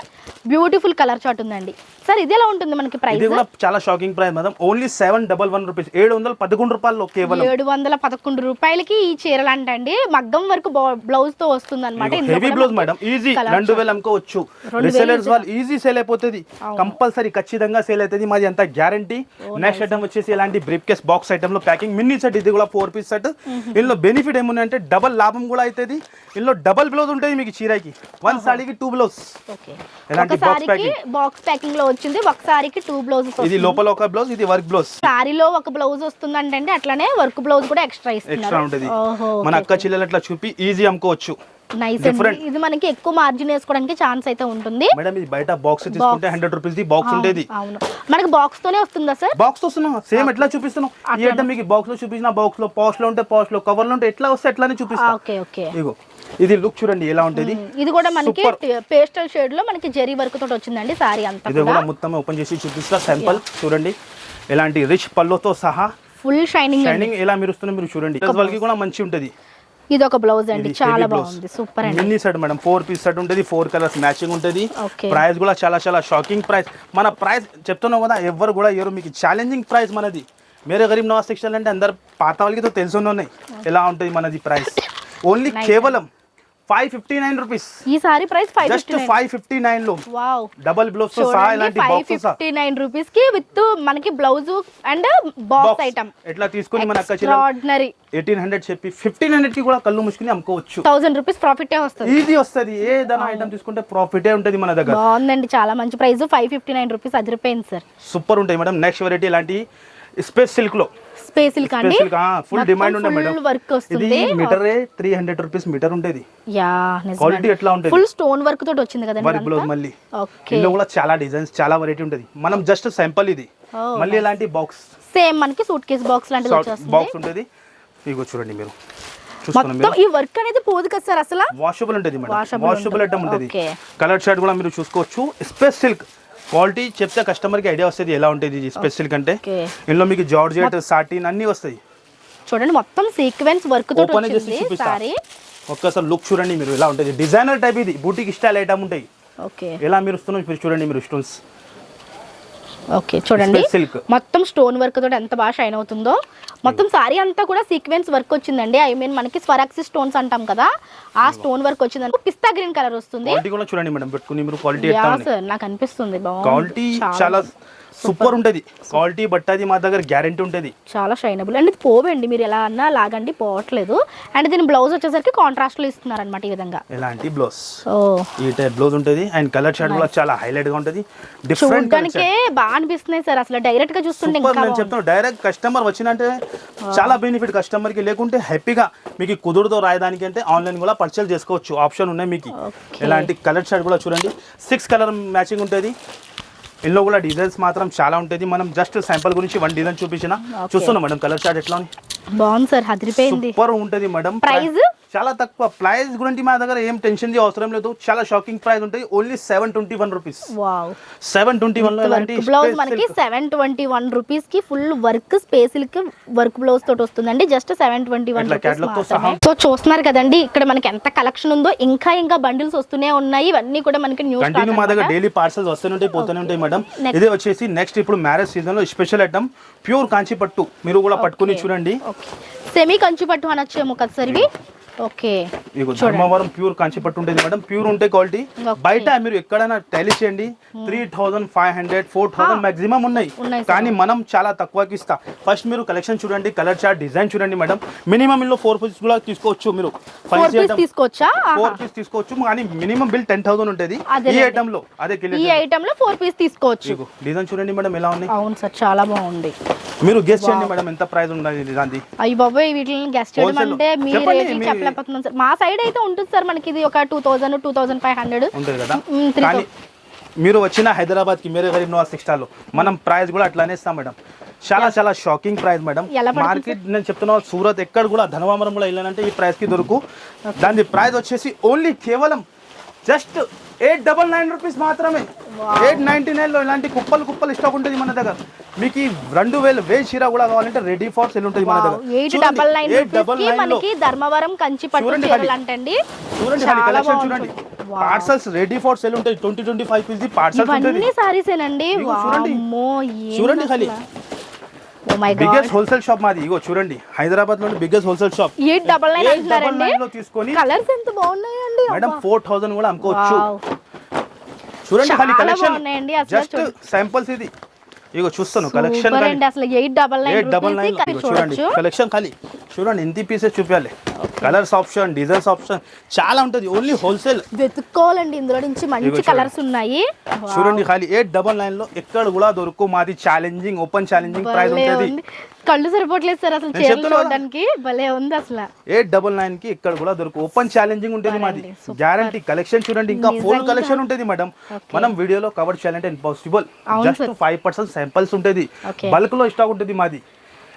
బ్యూటిఫుల్ కలర్ చార్ట్ ఉందండి. సార్ ఇది ఎలా ఉంటుంది మనకి ప్రైస్? ఇది కూడా చాలా shocking price madam. Only 711 rupees, 711 రూపాయల్లో కేవలం 711 రూపాయలకి ఈ చీరలు అంటండి. మగ్గం వరకు బ్లౌజ్ తో వస్తుంది అనమాట. హెవీ బ్లౌజ్ మేడం, ఈజీ 2000 అమ్ముకోవచ్చు. రిసెలర్స్ వాళ్ళు ఈజీ సేల్ అయిపోతుంది, కంపల్సరీ ఖచ్చితంగా సేల్ అవుతుంది. మాది అంతా గ్యారంటీ. నెక్స్ట్ ఐటమ్ వచ్చేసి ఇలాంటి బ్రీఫ్ కేస్ బాక్స్ ఐటమ్ లో ప్యాకింగ్ మినీ సెట్. ఇది కూడా 4 పీస్ సెట్. ఇందులో బెనిఫిట్ ఏముందంటే డబల్ లాభం కూడా అవుతుంది. ఇందులో డబల్ బ్లౌజ్ ఉంటుంది మీకు చీరకి. 1 సారీకి 2 బ్లౌజ్. ఇలాంటి బాక్స్ ప్యాకింగ్ లో వచ్చింది. ఒక సారీకి 2 బ్లౌజెస్. ఇది లోపల ఒక బ్లౌజ్, ఇది వర్క్ బ్లౌజ్. సారీలో ఒక బ్లౌజ్ వస్తుంది అంటే అట్లానే వర్క్ బ్లౌజ్ కూడా ఎక్స్ట్రా ఉంటుంది. మన అక్క చెల్లెలు అట్లా చూపి ఈజీ అమ్ముకోవచ్చు. నైస్. ఇది మనకి ఎక్కువ మార్జిన్ వేసుకోవడానికి ఛాన్స్ అయితే ఉంటుంది. మేడం ఇది బయట బాక్స్ తీసుకుంటే 100 రూపీస్ ది బాక్స్ ఉండేది. అవును, మనకి బాక్స్ తోనే వస్తుందా సార్? బాక్స్ తో వస్తున్నా సేమ్ ఎట్లా చూపిస్తున్నాం. ఈ ఐటమ్ మీకు బాక్స్ లో చూపించిన, బాక్స్ లో పాష్ లో ఉంటే పాష్ లో, కవర్ లో ఉంటే ఎట్లా వస్తే ఎట్లానే చూపిస్తా. Okay okay. ఇగో ఇది లుక్ చూడండి ఎలా ఉంటుంది. ఇది కూడా మనకి పేస్టల్ షేడ్ లో మనకి జరీ వర్క్ తోటి వచ్చిందండి సారీ అంతా. ఇది కూడా మొత్తం ఓపెన్ చేసి చూపిస్తా. సింపుల్ చూడండి, ఎలాంటి రిచ్ పల్లోతో సహా ఫుల్ షైనింగ్ ఎలా మెరుస్తుందో మీరు చూడండి. వాళ్ళకి కూడా మంచి ఉంటది. ఇది ఒక బ్లౌజ్ అండి, చాలా బాగుంది, సూపర్ అండి. Mini set madam, 4 piece set ఉంటుంది, 4 కలర్స్ మ్యాచింగ్ ఉంటుంది. ప్రైస్ కూడా చాలా చాలా షాకింగ్ ప్రైస్. మన ప్రైస్ చెప్తున్నాం కదా, ఎవరు కూడా ఎవరు మీకు ఛాలెంజింగ్ ప్రైస్ మనది. మేరే గరీబ్ నవాజ్ టెక్స్టైల్ అంటే అందరు పాత వాళ్ళకి తెలుసున్నాయి ఎలా ఉంటుంది మనది ప్రైస్. ఓన్లీ కేవలం 559 రూపీస్. ఈ సారీ ప్రైస్ 559 లో. వావ్, డబుల్ బ్లౌజ్ తో సహా ఇలాంటి బాక్స్ 559 రూపీస్ కి విత్ మనకి బ్లౌజ్ అండ్ బాక్స్ ఐటమ్. ఎట్లా తీసుకొని మన అక్క చెల్లెలు 1800 చెప్పి 1500 కి కూడా కళ్ళు ముసుకుని అమ్ముకోవచ్చు. 1000 రూపీస్ ప్రాఫిట్ వస్తుంది, ఈజీ వస్తుంది. ఏదైనా ఐటమ్ తీసుకుంటే ప్రాఫిట్ ఉంటుంది మన దగ్గర. బాగుందండి, చాలా మంచి ప్రైస్. 559 రూపీస్ అదిరిపోయింది సార్. సూపర్ ఉంటాయి మేడం. నెక్స్ట్ వెరైటీ ఇలాంటి స్పేస్ సిల్క్ లో. స్పేస్ సిల్క్ అండి, ఫుల్ డిమాండ్ ఉండే మేడం. వర్క్ వస్తుంది. మీటర్ 300 రూపీస్ మీటర్ ఉండేది. యా, క్వాలిటీ ఎట్లా ఉంటుంది. ఫుల్ స్టోన్ వర్క్ తోటి వచ్చింది కదండి వర్క్ బ్లౌజ్. మళ్ళీ ఇందులో కూడా చాలా డిజైన్స్, చాలా వెరైటీ ఉంటుంది. మనం జస్ట్ సింపుల్ ఇది. మళ్ళీ ఇలాంటి బాక్స్ సేమ్ మనకి సూట్ కేస్ బాక్స్ లాంటిది వచ్చేస్తుంది. బాక్స్ ఉంటుంది. ఇగో చూడండి మీరు, మొత్తం ఈ వర్క్ అనేది పోదు కదా సార్ అసలు. వాషబుల్ ఉంటుంది మేడం, వాషబుల్ ఐటమ్ ఉంటుంది. కలర్ షర్ట్ కూడా మీరు చూసుకోవచ్చు. స్పేస్ సిల్క్ క్వాలిటీ చెప్తే కస్టమర్ కి ఐడియా వస్తుంది ఎలా ఉంటుంది స్పేస్ సిల్క్ అంటే. ఇందులో మీకు జార్జెట్, సాటిన్ అన్ని వస్తాయి. చూడండి మొత్తం సీక్వెన్స్ వర్క్ తోటి వచ్చింది సారీ. ఒక్కసారి లుక్ చూడండి మీరు ఎలా ఉంటుంది. డిజైనర్ టైప్ ఇది, బూటిక్ స్టైల్ ఐటమ్ ఉంటాయి. ఓకే, ఎలా మీరు చూడండి మీరు స్టోన్స్. ఓకే చూడండి మొత్తం స్టోన్ వర్క్ తోటి ఎంత బాగా షైన్ అవుతుందో. మొత్తం సారీ అంతా కూడా సీక్వెన్స్ వర్క్ వచ్చిందండి. ఐ మీన్ మనకి స్వరాక్సి స్టోన్స్ అంటాం కదా, ఆ స్టోన్ వర్క్ వచ్చింది. పిస్తా గ్రీన్ కలర్ వస్తుంది. క్వాలిటీ కూడా చూడండి మేడం, పెట్టుకుని మీరు క్వాలిటీ ఎట్లా ఉంది. సార్ నాకు అనిపిస్తుంది బాగుంది. క్వాలిటీ చాలా సూపర్ ఉంటుంది. క్వాలిటీ బట్ అది మా దగ్గర గ్యారెంటీ ఉంటుంది. చాలా షైనబుల్ అండ్ ఇది పోవండి, మీరు ఎలా అన్నా లాగండి పోవట్లేదు. అండ్ దీని బ్లౌజ్ వచ్చేసరికి కాంట్రాస్ట్ లో ఇస్తున్నారు అనమాట. ఈ విధంగా ఎలాంటి బ్లౌజ్, ఈ టైప్ బ్లౌజ్ ఉంటుంది. అండ్ కలర్ షార్ట్ కూడా చాలా హైలైట్ గా ఉంటుంది. డిఫరెంట్ చూడడానికే బాగా అనిపిస్తున్నాయి సార్. అసలు డైరెక్ట్ గా చూస్తుంటే నేను చెప్తాను, డైరెక్ట్ కస్టమర్ వచ్చినంటే చాలా బెనిఫిట్ కస్టమర్ కి. లేకుంటే హ్యాపీగా మీకు కుదురుతో రాయడానికి అంటే ఆన్లైన్ కూడా పర్చేల్ చేసుకోవచ్చు, ఆప్షన్ ఉన్నాయి మీకు. ఎలాంటి కలర్ షార్ట్ కూడా చూడండి, 6 కలర్ మ్యాచింగ్ ఉంటుంది. ఇందులో కూడా డిజైన్స్ మాత్రం చాలా ఉంటుంది. మనం జస్ట్ శాంపుల్ గురించి 1 డిజైన్ చూపించిన చూస్తున్నాం మేడం. కలర్ చార్ట్ ఎట్లా ఉంది బాగుంది సార్, అదిరిపోయింది. సూపర్ ఉంటది మేడం. ప్రైస్ చాలా తక్కువ. ప్రైస్ గురించి మా దగ్గర ఏం టెన్షన్ అవసరం లేదు. చాలా షాకింగ్ ప్రైస్ ఉంటుంది. Only 721 rupees. వావ్, 721 లో ఇలాంటి బ్లౌజ్ మనకి 721 రూపీస్ కి ఫుల్ వర్క్ స్పేసిల్ కి వర్క్ బ్లౌజ్ తోటి వస్తుందండి. Just 721 rupees. సో చూస్తున్నారు కదండి ఇక్కడ మనకి ఎంత కలెక్షన్ ఉందో. ఇంకా బండిల్స్ వస్తూనే ఉన్నాయి. ఇవన్నీ కూడా మనకి న్యూ కంటిన్యూ మా దగ్గర డైలీ పార్సల్స్ వస్తూనే ఉంటాయి, పోతూనే ఉంటాయి మేడం. ఇదే వచ్చేసి నెక్స్ట్ ఇప్పుడు మ్యారేజ్ సీజన్ లో స్పెషల్ ఐటమ్ ప్యూర్ కాంచి పట్టు. మీరు కూడా పట్టుకుని చూడండి. సెమీ కంచి పట్టు అనొచ్చేమో కదా సార్ ఇవి. ఓకే, ధర్మవరం ప్యూర్ కంచి పట్టు ఉంటుంది మేడం. ప్యూర్ ఉంటే క్వాలిటీ. బయట మీరు ఎక్కడైనా టైలిష్ చేయండి 3500 4000 మాక్సిమం ఉన్నాయి. కానీ మనం చాలా తక్కువకి ఇస్తా. ఫస్ట్ మీరు కలెక్షన్ చూడండి, కలర్ చార్ట్, డిజైన్ చూడండి మేడం. మినిమం ఇందులో 4 పీస్ కూడా తీసుకోవచ్చు. మీరు 4 తీసుకోవచ్చా? 4 పీస్ తీసుకోవచ్చు. కానీ మినిమం బిల్ 10,000 ఉంటుంది ఈ ఐటమ్ లో. అదే ఈ ఐటమ్ లో 4 పీస్ తీసుకోవచ్చు. డిజైన్ చూడండి మేడం ఎలా ఉంది. అవును సార్, చాలా బాగుంది. మీరు గెస్ట్ చేయండి మేడం ఎంత ప్రైస్ ఉండాలి దాన్ని. అయ్యి బాబాయ్, వీటిని గెస్ట్ చేయడం అంటే మీరు చెప్పలేకపోతున్నాను సార్. మా సైడ్ అయితే ఉంటుంది సార్ మనకి ఇది ఒక 2000 2500 ఉంటుంది కదా. కానీ మీరు వచ్చిన హైదరాబాద్ కి మేరే గరీబ్ నవాజ్ టెక్స్టైల్ లో మనం ప్రైస్ కూడా అట్లానే ఇస్తాం మేడం. చాలా షాకింగ్ ప్రైస్ మేడం. మార్కెట్ నేను చెప్తున్నా సూరత్ ఎక్కడ కూడా ధనవామరం కూడా వెళ్ళానంటే ఈ ప్రైస్ కి దొరుకు. దాని ప్రైస్ వచ్చేసి ఓన్లీ కేవలం జస్ట్ 899 రూపీస్ మాత్రమే. 899 లో ఇలాంటి కుప్పలు స్టాక్ ఉంటుంది మన దగ్గర. మీకు 2000 చీర కూడా కావాలంటే రెడీ ఫర్ సెల్ ఉంటుంది మన దగ్గర. 899 కి ధర్మవరం కంచి పట్టు చీరలు అంటండి. చూడండి కలెక్షన్ చూడండి. పార్సల్స్ రెడీ ఫర్ సెల్ ఉంటాయి. 20-25 పీస్ పార్సల్స్ ఉంటుంది. ఇవన్నీ సారీసేనండి. చూడండి ఖాళీ. బిగ్గెస్ట్ హోల్సేల్ షాప్ మాది. ఇగో చూడండి, హైదరాబాద్ లో బిగ్గెస్ట్ హోల్సేల్ షాప్. 899 లో తీసుకొని కలర్స్ ఎంత బాగున్నాయండి మేడం. 4000 కూడా అమ్ముకోవచ్చు. చూడండి ఖాళీ కలెక్షన్. జస్ట్ శాంపిల్స్ ఇది. ఇగో చూస్తాను కలెక్షన్ అసలు 899 చూడండి కలెక్షన్ ఖాళీ. చూడండి ఎన్ని పీసెస్ చూపించాలి. కలర్స్ ఆప్షన్, డిజైన్స్ ఆప్షన్ చాలా ఉంటుంది. ఓన్లీ హోల్సేల్ వెతుక్కోవాలండి. ఇందులో నుంచి మంచి కలర్స్ ఉన్నాయి. చూడండి ఖాళీ 899 లో ఎక్కడ కూడా దొరుకు. మాది ఛాలెంజింగ్ ఓపెన్ ఛాలెంజింగ్ ప్రైస్ ఉంటుంది. కళ్ళు సరిపోవట్లేదు సార్ అసలు చీరలు చూడడానికి. భలే ఉంది అసలు. 899 కి ఇక్కడ కూడా దొరుకు. ఓపెన్ ఛాలెంజింగ్ ఉంటుంది మాది. గ్యారంటీ. కలెక్షన్ చూడండి ఇంకా ఫుల్ కలెక్షన్ ఉంటుంది మేడం. మనం వీడియోలో కవర్ చేయాలంటే ఇంపాసిబుల్. జస్ట్ 5% శాంపిల్స్ ఉంటుంది. బల్క్ లో స్టాక్ ఉంటుంది మాది.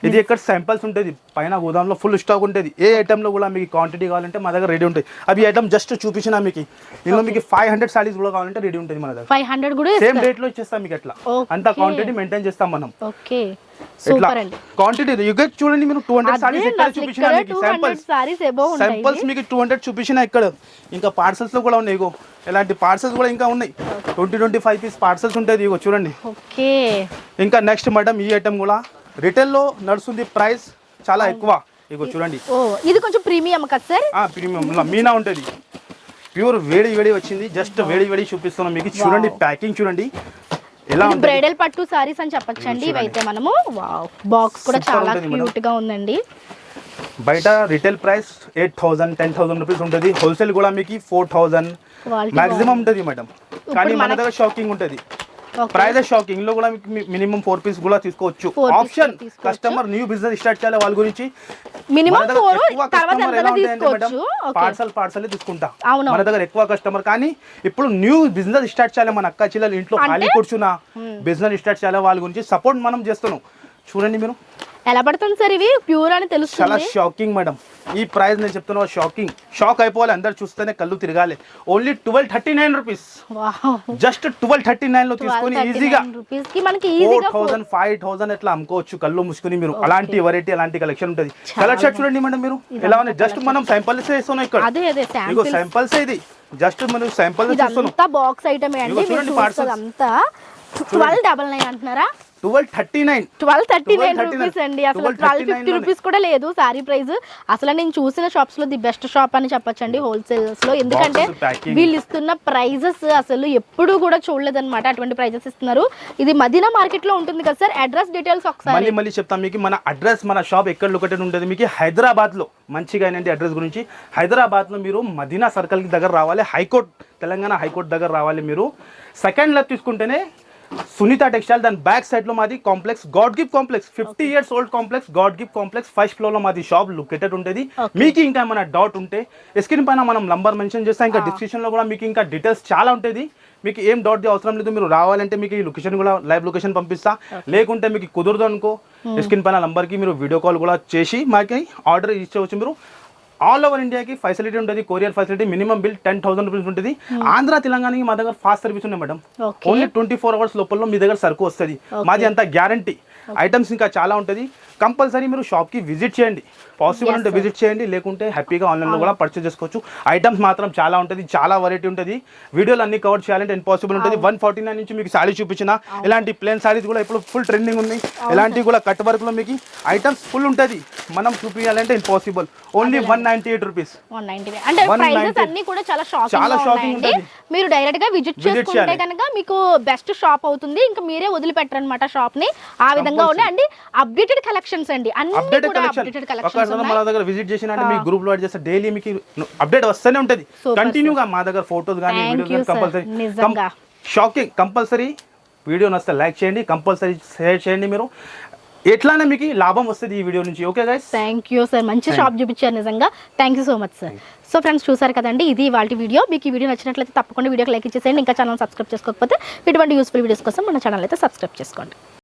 ఇది ఎక్కడ శాంపిల్స్ ఉంటుంది. పైన గోదాంలో ఫుల్ స్టాక్ ఉంటుంది. ఏ ఐటమ్ లో కూడా మీకు క్వాంటిటీ కావాలంటే మా దగ్గర రెడీ ఉంటాయి. అవి ఐటమ్ జస్ట్ చూపించిన మీకు. ఇందులో మీకు 500 సారీస్ కూడా కావాలంటే రెడీ ఉంటుంది మన దగ్గర. 500 కూడా సేమ్ రేట్ లో ఇచ్చేస్తాం మీకు. అట్లా అంత క్వాంటిటీ మెయింటైన్ చేస్తాం మనం. ఓకే, సూపర్ అండి. క్వాంటిటీ చూడండి మీరు 200 సారీస్ ఎక్కడ చూపించిన మీకు. శాంపిల్స్ మీకు 200 చూపించిన ఇక్కడ. ఇంకా పార్సల్స్ లో కూడా ఉన్నాయి. ఇగో ఇలాంటి పార్సల్స్ కూడా ఇంకా ఉన్నాయి. 20-25 పీస్ పార్సల్స్ ఉంటుంది. ఇగో చూడండి. ఓకే, ఇంకా నెక్స్ట్ మేడం ఈ ఐటమ్ కూడా రిటైల్ లో నడుస్తుంది. ప్రైస్ చాలా ఎక్కువ. ఇగో చూడండి. ఇది కొంచెం ప్రీమియం కదా సార్. ప్రీమియం మీనా ఉంటుంది. ప్యూర్ వేడి వచ్చింది. జస్ట్ వేడి చూపిస్తున్నాం మీకు. చూడండి ప్యాకింగ్ చూడండి ఎలా ఉంది. బ్రైడల్ పట్టు సారీస్ అని చెప్పొచ్చండి ఇవైతే మనము. వావ్, బాక్స్ కూడా చాలా క్యూట్ గా ఉందండి. బయట రిటైల్ ప్రైస్ 8,000-10,000 రూపీస్ ఉంటుంది. హోల్సేల్ కూడా మీకు 4,000 మాక్సిమం ఉంటుంది మేడం. కానీ మన దగ్గర షాకింగ్ ఉంటుంది. ప్రైస్ షాకింగ్ లో కూడా మినిమం 4 పీస్ కూడా తీసుకోవచ్చు. Option customer new business start చేయాలి వాళ్ళ గురించి. పార్సల్ తీసుకుంటా మన దగ్గర ఎక్కువ కస్టమర్. కానీ ఇప్పుడు న్యూ బిజినెస్ స్టార్ట్ చేయాలి. మన అక్క చెల్లెలు ఇంట్లో ఖాళీ కూర్చున్నా బిజినెస్ స్టార్ట్ చేయాలి. వాళ్ళ గురించి సపోర్ట్ మనం చేస్తున్నాం. చూడండి మీరు ఎలా పడుతుంది సార్ ఇవి. ప్యూర్ అని తెలుస్తుంది. చాలా షాకింగ్ మేడం. ఈ ప్రైస్ నేను చెప్తున్నా షాకింగ్. షాక్ అయిపోవాలి. అందరు చూస్తేనే కళ్ళు తిరగాలి. Only 1239 rupees. జస్ట్ 1239 లో తీసుకొని ఈజీగా 4,000 5,000 ఎట్లా అమ్ముకోవచ్చు కళ్ళు మూసుకుని మీరు. అలాంటి వెరైటీ అలాంటి కలెక్షన్ ఉంటుంది. కలర్ షర్ట్ చూడండి మేడం మీరు ఎలా ఉన్నాయి. జస్ట్ మనం శాంపిల్స్ ఇస్తున్నాం ఇక్కడ. ఇగో శాంపిల్స్ ఇది. జస్ట్ మనం శాంపిల్స్ ఇస్తున్నాం. బాక్స్ ఐటమ్ చూడండి. పార్సల్ అంతా 1299 అంటున్నారా. 1239 రూపీస్ అండి. అసలు 1250 రూపీస్ కూడా లేదు సారీ ప్రైస్. అసలు నేను చూసిన షాప్స్ లో ది బెస్ట్ షాప్ అని చెప్పొచ్చండి హోల్సేల్స్ లో. ఎందుకంటే వీళ్ళు ఇస్తున్న ప్రైజెస్ అసలు ఎప్పుడు కూడా చూడలేదన్నమాట. అటువంటి ప్రైజెస్ ఇస్తున్నారు. ఇది మదీనా మార్కెట్ లో ఉంటుంది కదా సార్. అడ్రస్ డీటెయిల్స్ ఒకసారి మళ్ళీ చెప్తాం మీకు. మన అడ్రస్ మన షాప్ ఎక్కడ లొకేటెడ్ ఉంటుంది మీకు హైదరాబాద్ లో. మంచిగా ఏంటంటే అడ్రస్ గురించి హైదరాబాద్ లో మీరు మదీనా సర్కిల్ కి దగ్గర రావాలి. హైకోర్ట్ తెలంగాణ హైకోర్ట్ దగ్గర రావాలి. మీరు సెకండ్ లెఫ్ట్ తీసుకుంటేనే సునీత టెక్స్టైల్ దాని బ్యాక్ సైడ్ లో మాది complex God gift complex 50 years old complex God gift complex first floor లో మాది షాప్ లొకేటెడ్ ఉంటుంది. మీకు ఇంకా ఏమైనా డౌట్ ఉంటే స్క్రీన్ పైన మనం నంబర్ మెన్షన్ చేస్తాం, ఇంకా డిస్క్రిప్షన్ లో కూడా మీకు ఇంకా డీటెయిల్స్ చాలా ఉంటుంది. మీకు ఏం డౌట్ అవసరం లేదు, మీరు రావాలంటే మీకు ఈ లొకేషన్ కూడా లైవ్ లొకేషన్ పంపిస్తా, లేకుంటే మీకు కుదరదు అనుకో స్క్రీన్ పైన నంబర్ కి మీరు వీడియో కాల్ కూడా చేసి మాకి ఆర్డర్ ఇచ్చేవచ్చు. మీరు ఆల్ ఓవర్ ఇండియాకి ఫెసిలిటీ ఉంటుంది, courier facility, minimum bill 10,000 rupees ఉంటుంది. ఆంధ్ర తెలంగాణకి మా దగ్గర ఫాస్ట్ సర్వీస్ ఉన్నాయి మేడం. ఓన్లీ 24 hours లోపల మీ దగ్గర సరుకు వస్తుంది. మాది అంత గ్యారంటీ. ఐటమ్స్ ఇంకా చాలా ఉంటుంది. కంపల్సరీ మీరు షాప్కి విజిట్ చేయండి, పాసిబుల్ ఉంటే విజిట్ చేయండి, లేకుంటే హ్యాపీగా ఆన్లైన్లో కూడా పర్చేస్ చేసుకోవచ్చు. ఐటమ్స్ మాత్రం చాలా ఉంటుంది, చాలా వెరైటీ ఉంటుంది. వీడియోలు అన్ని కవర్ చేయాలంటే ఇంపాసిబుల్ ఉంటుంది. 149 నుంచి మీకు సారీ చూపించిన ఇలాంటి ప్లేన్ సారీస్ కూడా ఇప్పుడు ఫుల్ ట్రెండింగ్ ఉన్నాయి. ఇలాంటివి కూడా కట్ వర్క్లో మీకు ఐటమ్స్ ఫుల్ ఉంటుంది. మనం చూపించాలంటే ఇంపాసిబుల్. Only 198 rupees. 199 అంటే ప్రైసెస్ అన్ని కూడా చాలా షాకింగ్ ఉంటుంది. మీరు డైరెక్ట్ గా విజిట్ చేసుకుంటే కనుక మీకు బెస్ట్ షాప్ అవుతుంది. ఇంకా మీరే వదిలిపెట్టరు అనమాట షాప్ ని. ఆ విధంగా ఉన్నాయి అండి. అప్డేటెడ్ కలెక్షన్స్ అండి, అన్ని కూడా అప్డేటెడ్ కలెక్షన్స్ ఉన్నాయి. మన దగ్గర విజిట్ చేసినా మీ గ్రూప్ లో యాడ్ చేస్తే డైలీ మీకు అప్డేట్ వస్తూనే ఉంటుంది కంటిన్యూగా. మా దగ్గర ఫోటోస్ కానీ videos compulsory shocking. Compulsory video నచ్చితే లైక్ చేయండి, కంపల్సరీ షేర్ చేయండి. మీరు ఎట్లానే మీకు లాభం వస్తుంది ఈ వీడియో నుంచి. Okay guys, thank you sir, మంచి షాప్ చూపించారు నిజంగా. Thank you so much sir. So friends చూసారు కదండి, ఇది వాళ్ళ వీడియో. మీకు ఈ వీడియో నచ్చినట్లయితే తప్పకుండా వీడియోకి లైక్ ఇచ్చేసేయండి. ఇంకా ఛానల్ సబ్స్క్రైబ్ చేసుకోకపోతే ఇటువంటి యూస్ఫుల్ వీడియోస్ కోసం మన ఛానల్ అయితే సబ్స్క్రైబ్ చేసుకోండి.